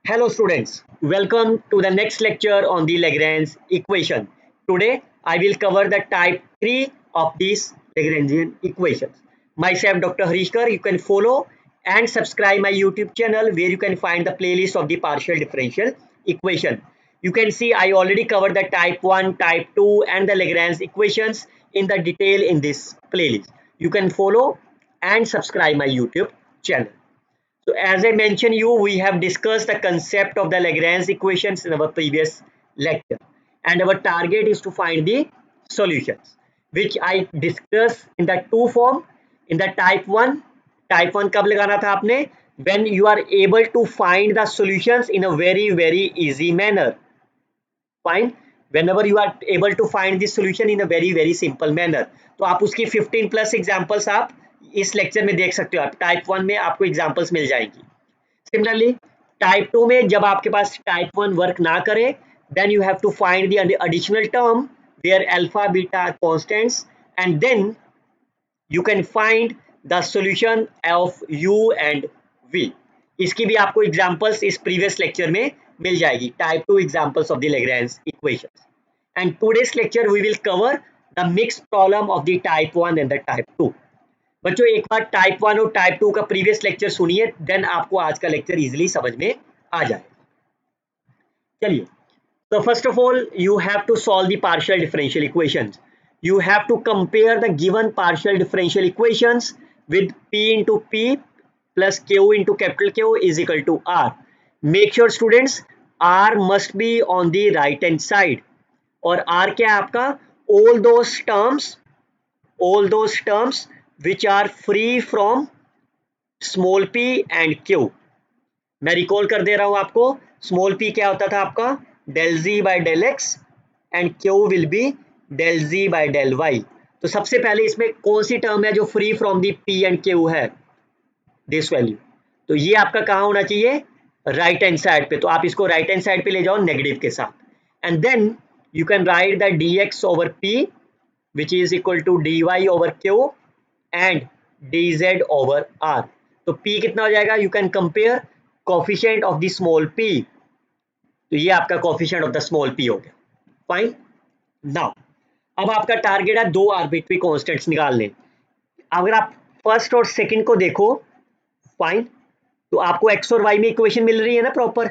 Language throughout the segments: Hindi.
Hello students, welcome to the next lecture on the Lagrange equation. Today I will cover the type 3 of these Lagrangian equations. Myself Dr. Harishkar, you can follow and subscribe my YouTube channel where you can find the playlist of the partial differential equation. You can see I already covered the type 1, type 2 and the Lagrange equations in the detail in this playlist. You can follow and subscribe my YouTube channel. So as I mentioned you, we have discussed the concept of the Lagrange equations in our previous lecture. And our target is to find the solutions, which I discussed in the two form. In the type 1 कब लगाना था आपने? When you are able to find the solutions in a very easy manner. Fine. Whenever you are able to find the solution in a very simple manner. तो आप उसकी 15 प्लस एग्जांपल्स आप इस लेक्चर में देख सकते हो. आप टाइप 1 में आपको एग्जांपल्स मिल जाएंगी. सिमिलरली टाइप 2 में जब आपके पास टाइप 1 वर्क ना करे, then you have to find the additional term where alpha beta are constants and then you can find the solution of u and v. इसकी भी आपको एग्जांपल्स इस प्रीवियस लेक्चर में मिल जाएगी. Type 2 examples of the Lagrange equations. And today's lecture we will cover the mixed problem of the type 1 and the type 2. बच्चों एक बार टाइप 1 और टाइप 2 का प्रीवियस लेक्चर सुनिए, देन आपको आज का लेक्चर इजीली समझ में आ जाए. चलिए, so first of all you have to solve the partial differential equations. You have to compare the given partial differential equations with p into p plus q into capital Q is equal to r. Make sure students r must be on the right hand side. और r क्या है आपका? all those terms which are free from small p and q. मैं रिकॉल कर दे रहा हूं आपको. स्मॉल p क्या होता था आपका? del z by del x and q will be del z by del y. तो सबसे पहले इसमें कौन सी टर्म है जो free from the p and q है? This value. तो ये आपका कहाँ होना चाहिए? राइट हैंड साइड पे. तो आप इसको राइट हैंड साइड पे ले जाओ नेगेटिव के साथ. And then you can write the dx over p which is equal to dy over q and dz over r. तो p कितना हो जाएगा? You can compare coefficient of the small p. तो ये आपका coefficient of the small p हो गया. Fine. Now अब आपका टारगेट है दो आर्बिट्री कॉन्स्टेंट्स निकालने. अगर आप फर्स्ट और सेकंड को देखो, फाइन, तो आपको x और y में इक्वेशन मिल रही है ना proper.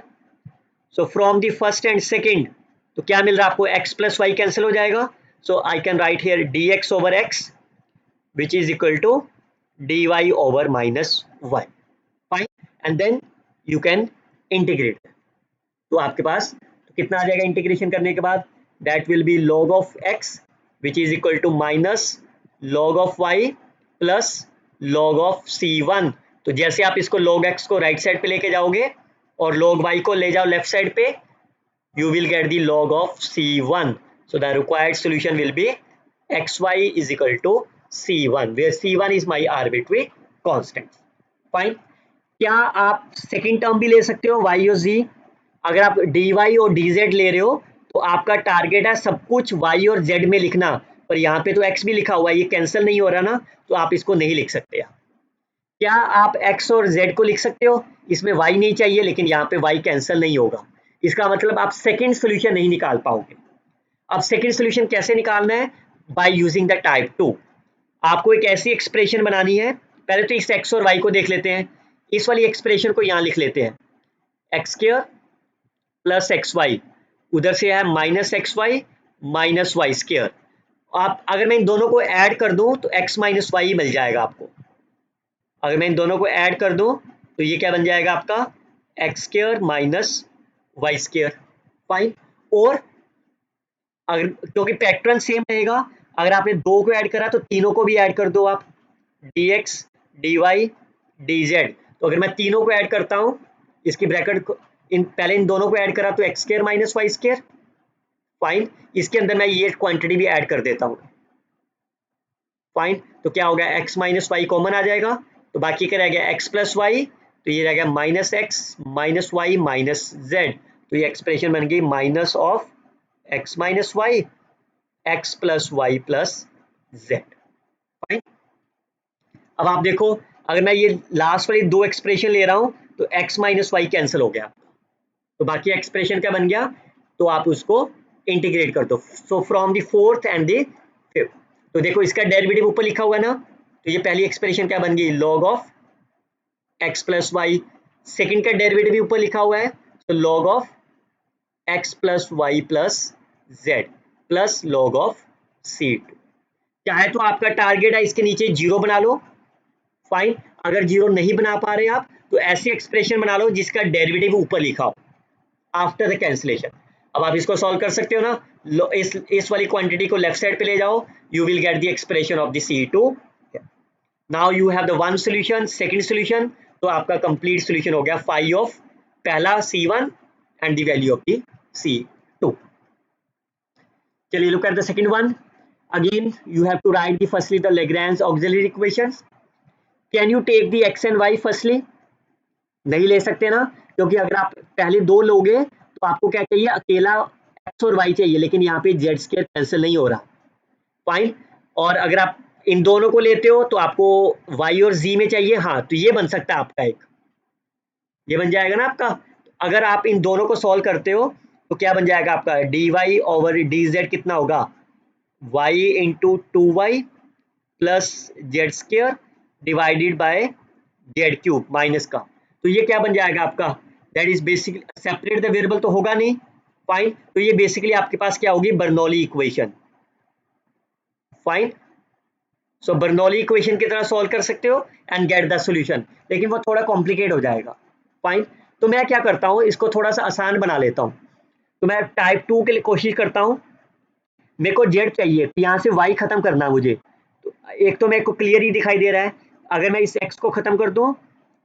So from the first and second तो क्या मिल रहा है आपको? x प्लस वाई कैंसिल हो जाएगा. So I can write here dx over x which is equal to dy over minus y. Fine. And then you can integrate. तो आपके पास तो कितना आ जाएगा इंटीग्रेशन करने के बाद? That will be log of x which is equal to minus log of y plus log of c1. तो जैसे आप इसको log x को राइट साइड पे लेके जाओगे और log y को ले जाओ लेफ्ट साइड पे, you will get the log of c1. So the required solution will be xy is equal to c1 where c1 is my arbitrary constant. Fine. क्या आप सेकेंड टर्म भी ले सकते हो y और z? अगर आप dy और dz ले रहे हो तो आपका टारगेट है सब कुछ y और z में लिखना, पर यहाँ पे तो x भी लिखा हुआ है, ये कैंसिल नहीं हो रहा ना, तो आप इसको नहीं लिख सकते. क्या आप x और z को लिख सकते हो? इसमें y नहीं चाहिए लेकिन यहाँ पे y कैंसिल नहीं होगा. इसका मतलब आप सेकंड सॉल्यूशन नहीं निकाल पाओगे. अब सेकंड सॉल्यूशन कैसे निकालना है? By using the type 2. आपको एक ऐसी एक्सप्रेशन बनानी है. पहले तो इस x और y को देख लेते हैं. इस वाली एक्सप्रेशन को यहाँ लिख लेते हैं, x square plus x y, उधर से है minus x y minus y square. आप अगर मैं इन दोनों को ऐड कर दूं तो x माइनस वाई मिल जाएगा आपको. अगर मैं इन दोनों को ऐड कर दूं तो ये क्या बन जाएगा आपका? X square minus y square. Fine. और अगर क्योंकि पैटर्न सेम रहेगा, अगर आपने दो को ऐड करा तो तीनों को भी ऐड कर दो आप, dx dy dz. तो अगर मैं तीनों को ऐड करता हूं, इसकी ब्रैकेट पहले इन दोनों को ऐड करा तो x square minus y square. Fine. इसके अंदर मैं ये क्वांटिटी भी ऐड कर देता हूं. फाइन. तो क्या हो गया? एक्स माइनस वाई कॉमन आ जाएगा, तो बाकी क्या रह गया? X plus y. तो ये रह गया minus x minus y minus z. तो ये एक्सप्रेशन बन गई minus of x minus y x plus y plus z. Fine. अब आप देखो, अगर मैं ये लास्ट वाली दो एक्सप्रेशन ले रहा हूं तो एक्स माइनस वाई कैंसिल हो गया. तो बाकी एक्सप्रेशन क्या बन गया, तो आप उसको इंटीग्रेट कर दो। So from the fourth and the fifth, तो देखो इसका डेरिवेटिव ऊपर लिखा हुआ है ना, तो ये पहली एक्सप्रेशन क्या बन गई, log of x plus y. Second का डेरिवेटिव ऊपर लिखा हुआ है, तो log of x plus y plus z plus log of c2। चाहे तो आपका टारगेट है इसके नीचे जीरो बना लो, फाइन। अगर जीरो नहीं बना पा रहे आप तो ऐसी एक्सप्रेशन बना लो जिसका डेरिवेटिव ऊपर लिखा हो आफ्टर द कैंसिलेशन। अब आप इसको सॉल्व कर सकते हो ना, इस वाली क्वांटिटी को लेफ्ट साइड पे ले जाओ, you will get the expression of the C2। Now you have the one solution, second solution, तो आपका कंप्लीट सॉल्यूशन हो गया फाइव ऑफ पहला C1 and the value of the C2। चलिए look at the second one. Again you have to write the firstly the Lagrange auxiliary equations. Can you take the x and y firstly, नहीं ले सकते ना, क्योंकि अगर आप पहले दो लोगे तो आपको क्या चाहिए, अकेला x और y चाहिए, लेकिन यहाँ पे z स्क्वायर कैंसिल नहीं हो रहा, फाइन। और अगर आप इन दोनों को लेते हो तो आपको y और z में चाहिए, हाँ तो ये बन सकता है आपका एक, ये बन जाएगा ना आपका। अगर आप इन दोनों को सॉल्व करते हो तो क्या बन जाएगा आपका, dy ओवर dz कितना होगा, y into two y plus z square divided by z cube minus का, तो ये क्या बन जाएगा आपका, that is basically separate the variable तो होगा नहीं, फाइन। तो ये बेसिकली आपके पास क्या होगी, बर्नौली इक्वेशन, फाइन। सो बर्नौली इक्वेशन की तरह सॉल्व कर सकते हो एंड गेट द सॉल्यूशन, लेकिन वो थोड़ा कॉम्प्लिकेट हो जाएगा, फाइन। तो मैं क्या करता हूँ, इसको थोड़ा सा आसान बना लेता हूँ। तो मैं टाइप 2 के लिए कोशिश करता हूँ, मेरे को जेड चाहिए तो यहाँ से वाई खत्म करना है मुझे, तो एक तो मेरे को क्लियर ही दिखाई दे रहा है, अगर मैं इस एक्स को खत्म कर दूं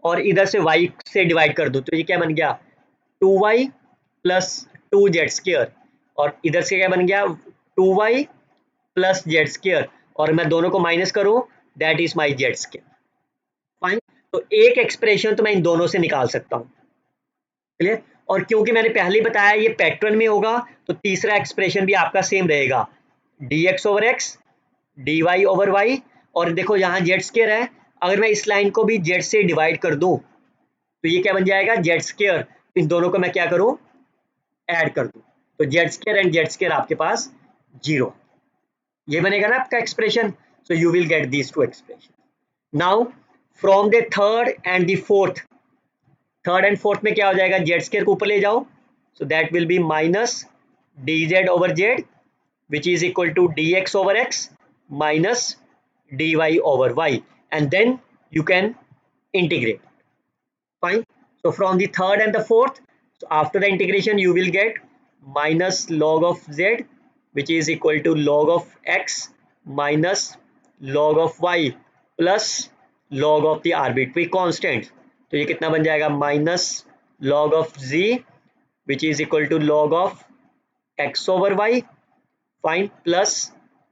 और इधर से वाई से डिवाइड कर दूं तो ये क्या बन गया, two y plus two z square, और इधर से क्या बन गया, two y plus z square, और मैं दोनों को माइनस करूं, that is my z square, fine. तो एक एक्सप्रेशन तो मैं इन दोनों से निकाल सकता हूँ, क्लियर। और क्योंकि मैंने पहले ही बताया ये पैटर्न में होगा, तो तीसरा एक्सप्रेशन भी आपका सेम रहेगा, dx over x dy over y, और देखो यहाँ जेड स्क्वायर है, अगर मैं इस लाइन को भी जेड से डिवाइड कर दूं तो ये क्या बन जाएगा, जेड स्क्वायर। इन दोनों को मैं क्या करूं, ऐड कर दूं, तो Z square and Z square आपके पास जीरो, ये बनेगा ना आपका expression. So you will get these two expression. Now from the third and the fourth, third and fourth में क्या हो जाएगा, जेड स्क्वायर को ऊपर ले जाओ, so that will B minus D Z over Z which is equal to dx over x minus dy over y, and then you can integrate, fine. So from the third and the fourth, so after the integration you will get minus log of z which is equal to log of x minus log of y plus log of the arbitrary constant, तो ये कितना बन जाएगा, minus log of z which is equal to log of x over y, fine, plus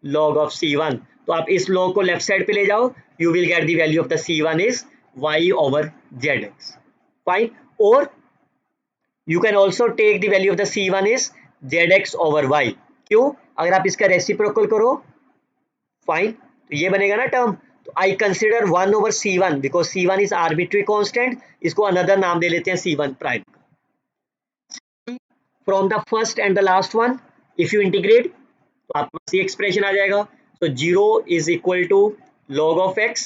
log of C1। तो आप इस log को लेफ्ट साइड पे ले जाओ, you will get the value of the C1 is y over zx, fine. और you can also take the value of the C1 is zx over y, क्यों, अगर आप इसका रेसिप्रोकल करो, फाइन, तो ये बनेगा ना टर्म, तो I consider 1 over C1 because C1 is arbitrary constant, इसको अनदर नाम दे लेते हैं C1 prime. From the first and the last one if you integrate तो आपके पास ये एक्सप्रेशन आ जाएगा, तो zero is equal to log of x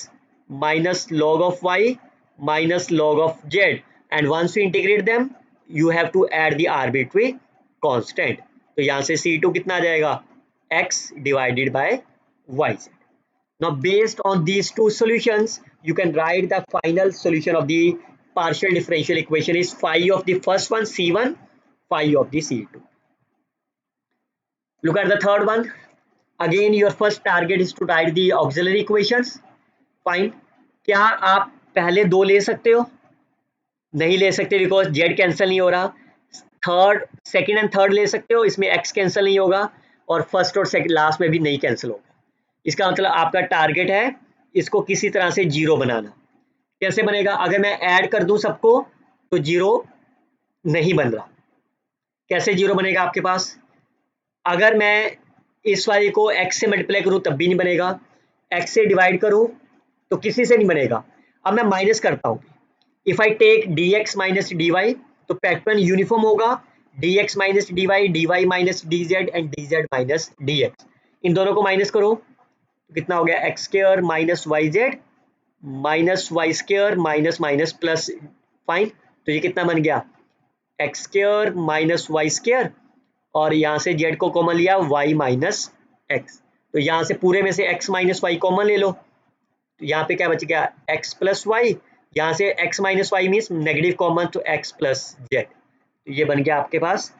minus log of y minus log of z, and once you integrate them you have to add the arbitrary constant, तो यहाँ से C2 कितना आ जाएगा, x divided by yz। Now based on these two solutions you can write the final solution of the partial differential equation is phi of the first one C1, phi of the C2। Look at the third one. Again, your first target is to write the auxiliary equations. Fine. क्या आप पहले दो ले सकते हो, नहीं ले सकते बिकॉज जेड कैंसिल नहीं हो रहा। थर्ड, सेकंड एंड थर्ड ले सकते हो, इसमें एक्स कैंसिल नहीं होगा, और फर्स्ट और सेकंड लास्ट में भी नहीं कैंसिल होगा। इसका मतलब आपका टारगेट है इसको किसी तरह से जीरो बनाना। कैसे बनेगा, अगर मैं ऐड कर दूं सबको तो जीरो नहीं बन रहा, कैसे जीरो बनेगा आपके पास, अगर मैं इस वाले को x से मल्टीप्लाई करूं तब भी नहीं बनेगा, x से डिवाइड करूं तो किसी से नहीं बनेगा। अब मैं माइनस करता हूं, if I take dx minus dy तो पैटर्न यूनिफॉर्म होगा, dx minus dy, dy minus dz and dz minus dx। इन दोनों को माइनस करो तो कितना हो गया, x square minus y z minus y square minus minus plus. Fine, तो ये कितना बन गया, x square minus y square, और यहाँ से जेड को कॉमन लिया वाई माइनस एक्स, तो यहाँ से पूरे में से एक्स माइनस वाई कॉमन ले लो, तो यहाँ पे क्या बच गया, एक्स प्लस वाई, यहाँ से x minus y means negative common, तो एक्स प्लस जेड, तो ये बन गया आपके पास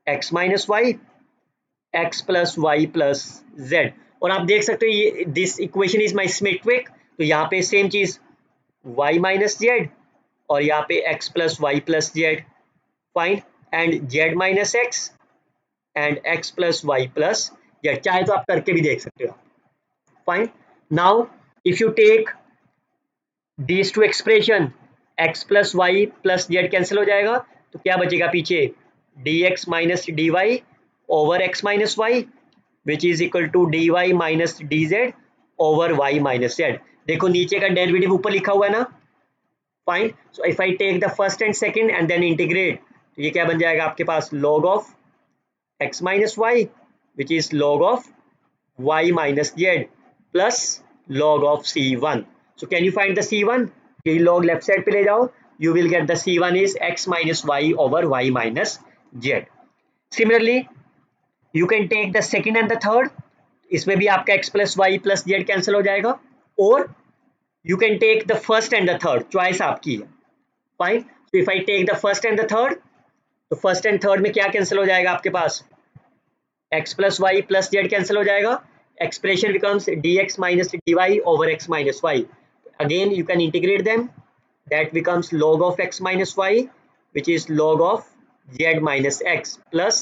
x minus y, x plus y plus z. और आप देख सकते हो ये this equation is my symmetric, तो यहाँ पे सेम चीज वाई माइनस जेड और यहाँ पे x plus y plus z. Fine, and z minus x and x plus y plus z, चाहे तो आप करके भी देख सकते हो। Fine, now if you take these two expression, x plus y plus z cancel हो जाएगा, तो क्या बचेगा पीछे, dx minus dy over x minus y which is equal to dy minus dz over y minus z। देखो नीचे का डेरिवेटिव ऊपर लिखा हुआ है ना। Fine, so if I take the first and second and then integrate, तो ये क्या बन जाएगा आपके पास, log of x minus y which is log of y minus z plus log of c1. So can you find the c1? ये log left side पे ले जाओ, you will get the c1 is x minus y over y minus z. Similarly, you can take the second and the third. इसमें भी आपका x plus y plus z cancel हो जाएगा, और you can take the first and the third. Choice आपकी है। Fine. So if I take the first and the third, तो first and third में क्या कैंसिल हो जाएगा आपके पास, x plus y plus z cancel हो जाएगा, expression becomes dx minus dy over x minus y. Again you can integrate them, that becomes log of x minus y which is log of z minus x plus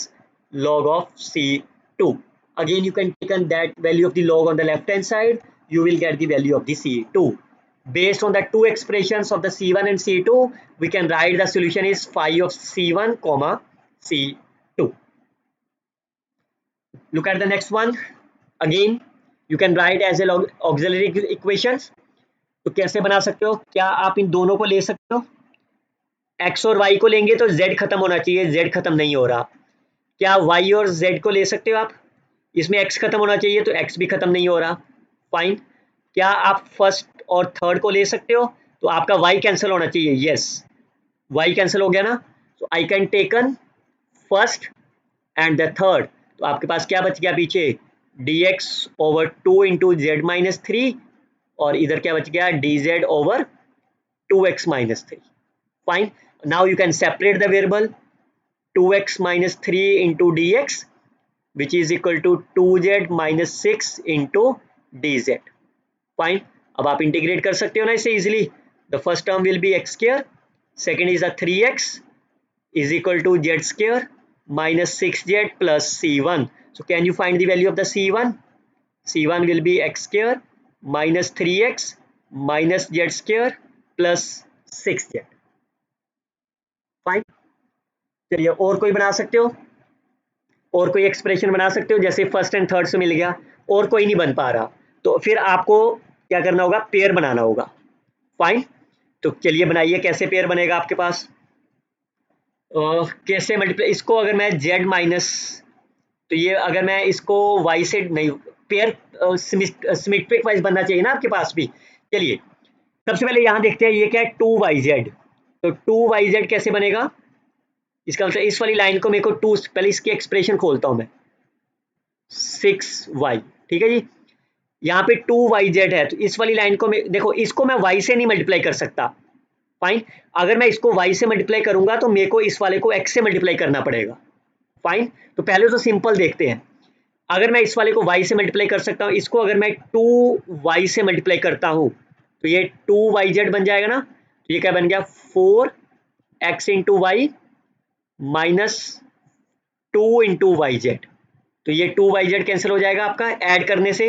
log of c2. Again you can take that value of the log on the left hand side, you will get the value of the c2. Based on the two expressions of the c1 and c2, we can write the solution is phi of c1 comma c2. Look at the next one. Again you can write as a auxiliary equations. तो कैसे बना सकते हो, क्या आप इन दोनों को ले सकते हो, x और y को लेंगे तो z खत्म होना चाहिए, z खत्म नहीं हो रहा। क्या y और z को ले सकते हो आप, इसमें x खत्म होना चाहिए तो x भी खत्म नहीं हो रहा। फाइन, क्या आप फर्स्ट और थर्ड को ले सकते हो, तो आपका y कैंसिल होना चाहिए, यस y कैंसिल हो गया ना, तो I can taken first and the third, तो आपके पास क्या बच गया पीछे, dx over 2 into Z minus 3, और इधर क्या बच गया, dz over 2x minus 3. Fine. Now you can separate the variable, 2x minus 3 into dx which is equal to 2z minus 6 into dz. Fine. अब आप इंटीग्रेट कर सकते हो ना इसे easily. The first term will be x square, second is the 3x is equal to z square minus 6z plus c1. So can you find the value of the c1? c1 will be x square minus 3x minus z square plus 6z. Fine, चलिए और कोई बना सकते हो, और कोई एक्सप्रेशन बना सकते हो, जैसे फर्स्ट एंड थर्ड से मिल गया, और कोई नहीं बन पा रहा, तो फिर आपको क्या करना होगा, पेयर बनाना होगा। फाइन, तो चलिए बनाइए, कैसे पेयर बनेगा आपके पास, कैसे मल्टीप्लाई, इसको अगर मैं z माइनस, तो ये अगर मैं इसको y से नहीं, पेयर सिमेट्रिक वाइज बनना चाहिए ना आपके पास भी। चलिए सबसे पहले यहाँ देखते हैं ये क्या है, 2yz, तो 2yz कैसे बनेगा, इसका मतलब इस वाली लाइन को मेरे को 2, पहले इसकी एक्सप्रेशन खोलता हूं मैं, 6y, ठीक है जी, यहाँ पे 2yz है, तो इस वाली लाइन को मैं देखो, इसको मैं y से नहीं मल्टीप्लाई कर सकता। फाइन, अगर मैं इसको y से मल्टीप्लाई करूंगा तो मेरे को इस वाले को x से मल्टीप्लाई करना पड़ेगा। फाइन, तो पहले तो सिंपल देखते हैं, अगर मैं इस वाले को y से मल्टीप्लाई कर सकता हूँ, इसको अगर मैं 2y से मल्टीप्लाई करता हूँ तो ये 2yz बन जाएगा ना, तो ये क्या बन गया, 4x into y minus 2 into y z, तो ये 2yz कैंसिल हो जाएगा आपका ऐड करने से,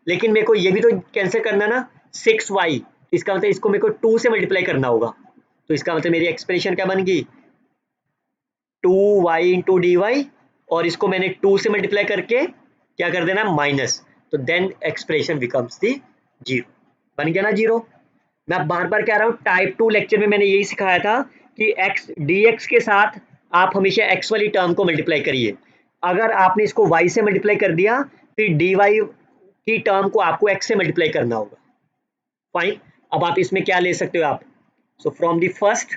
लेकिन मेरे को ये भी तो कैंसिल करना ना, 6y, इसका मतलब इसको मेरे को 2 से मल्टीप्लाई करना होगा, तो इसका मतलब मेरी एक्सप्रेशन क्या बन गई, 2y इंटू डी वाई, और इसको मैंने 2 से मल्टीप्लाई करके क्या कर देना, माइनस, तो देन एक्सप्रेशन बिकम्स दी 0, बन गया ना 0। मैं बार बार कह रहा हूँ, टाइप 2 लेक्चर में मैंने यही सिखाया था कि x dx के साथ आप हमेशा x वाली टर्म को मल्टीप्लाई करिए। अगर आपने इसको y से मल्टीप्लाई कर दिया फिर dy की टर्म को आपको x से मल्टीप्लाई करना होगा। फाइन, अब आप इसमें क्या ले सकते हो आप, so from the first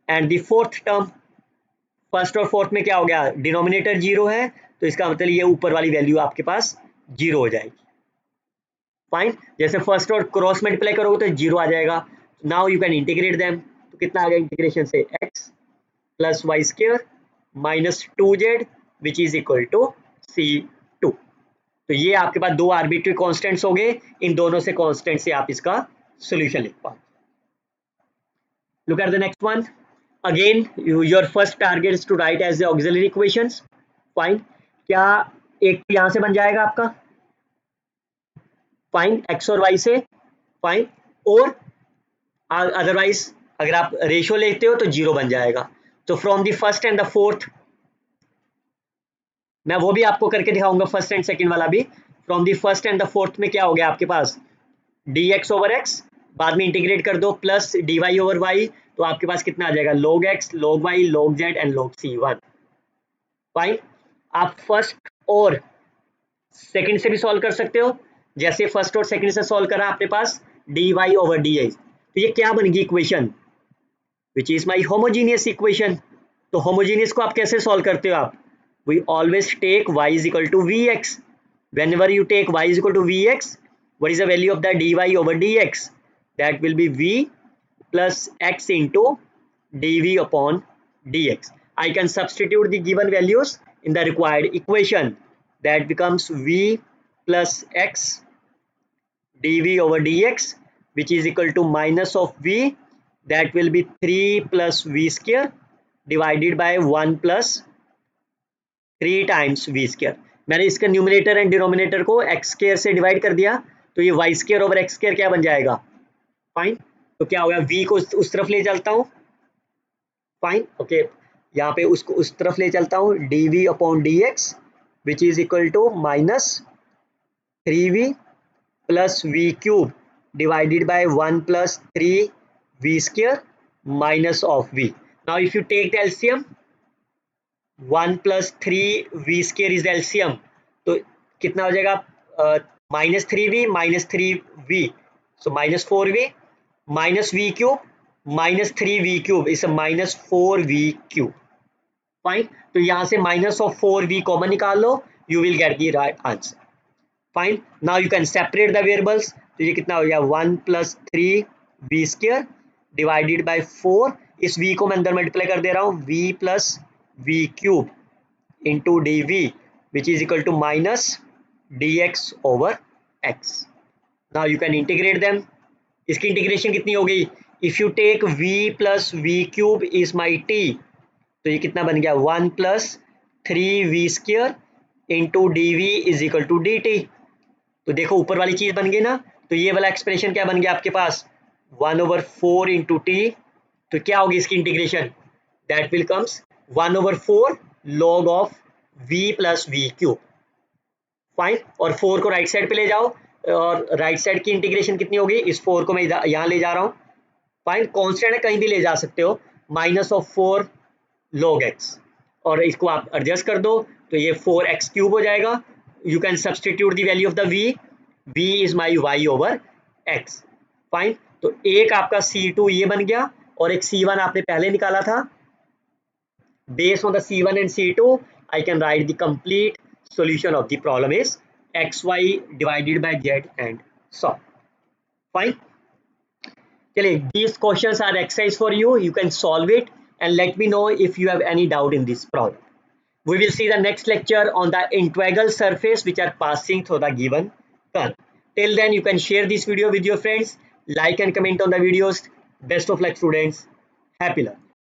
and the fourth term, first और फोर्थ में क्या हो गया, डिनोमिनेटर जीरो है तो इसका मतलब ये ऊपर वाली वैल्यू आपके पास जीरो हो जाएगी। फाइन, जैसे फर्स्ट और क्रॉस मल्टीप्लाई करोगे तो जीरो आ जाएगा। Now you can integrate them, तो कितना आ गया इंटीग्रेशन से, x plus y square minus 2z which is equal to c2। तो ये आपके पास दो आर्बिट्री कांस्टेंट्स हो गए, इन दोनों से कांस्टेंट से आप इसका सॉल्यूशन लिख पाओ। Look at the next one, again your first target is to write as the auxiliary equations. Fine, क्या एक यहां से बन जाएगा आपका, फाइन x और y से, फाइन, और अदरवाइज अगर आप रेशियो लेते हो तो जीरो बन जाएगा। तो from the first and the fourth, मैं वो भी आपको करके दिखाऊंगा फर्स्ट एंड सेकंड वाला भी। From the first and the fourth में क्या हो गया आपके पास, dx ओवर x, बाद में इंटीग्रेट कर दो प्लस dy ओवर y, तो आपके पास कितना आ जाएगा, log x log y log z and log c1। Fine, आप फर्स्ट और सेकंड से भी सॉल्व कर सकते हो, जैसे फर्स्ट और सेकंड से सॉल्व करा आपके पास dy ओवर dx, तो ये क्या बनेगी equation, which is my homogeneous equation. तो होमोजीनियस को आप कैसे सॉल्व करते हो आप, we always take y is equal to vx. Whenever you take y is equal to vx, what is the value of the dy over dx, that will be v plus x into dv upon dx. I can substitute the given values in the required equation, that becomes v plus x dv over dx, which is equal to minus of v, that will be 3 plus v square divided by 1 plus 3 times v square. मैंने इसका न्यूमिनेटर एंड डिनोमिनेटर को एक्स स्क्वायर से डिवाइड कर दिया, तो ये y square over x square क्या बन जाएगा, फाइन। तो क्या होगा, v को उस तरफ ले चलता हूँ, फाइन, ओके, यहाँ पे उसको उस तरफ ले चलता हूँ, dv upon dx which is equal to minus 3v plus v cube divided by 1 plus 3v square minus of v। Now if you take the LCM, 1 plus 3v square is LCM, तो कितना हो जाएगा, minus 3v minus 3v, so minus 4v minus v cube minus 3v cube is minus 4v cube. Fine, तो यहां से माइनस ऑफ 4v कॉमन निकाल लो, you will get the right answer. Fine, now you can separate the variables, तो ये कितना हो गया, 1 plus 3v square divided bye 4, इस v को मैं अंदर मल्टीप्लाई कर दे रहा हूँ, v plus v cube into dv which is equal to minus dx over x. Now you can integrate them. इसकी इंटीग्रेशन कितनी होगी, if you take v plus v cube is my t, तो ये कितना बन गया, 1 plus 3v square into dv is equal to dt। तो देखो ऊपर वाली चीज बन गई ना, तो ये वाला एक्सप्रेशन क्या बन गया आपके पास, 1 over 4 into t, तो क्या होगी इसकी integration, that will comes 1 over 4 log of v plus v cube. Fine, और 4 को राइट साइड पे ले जाओ, और राइट साइड की इंटीग्रेशन कितनी होगी, इस 4 को मैं यहाँ ले जा रहा हूँ, फाइन, कांस्टेंट है कहीं भी ले जा सकते हो, माइनस ऑफ 4 log x, और इसको आप एडजस्ट कर दो तो ये 4x क्यूब हो जाएगा। You can substitute the value of the v is my y over x। Fine, तो एक आपका c2 ये बन गया, और एक c1 आपने पहले निकाला था। Based on the C1 and C2, I can write the complete solution of the problem is xy divided by z and so. Fine. These questions are exercise for you. You can solve it and let me know if you have any doubt in this problem. We will see the next lecture on the integral surface which are passing through the given curve. Till then, you can share this video with your friends, like and comment on the videos. Best of luck, students. Happy learning.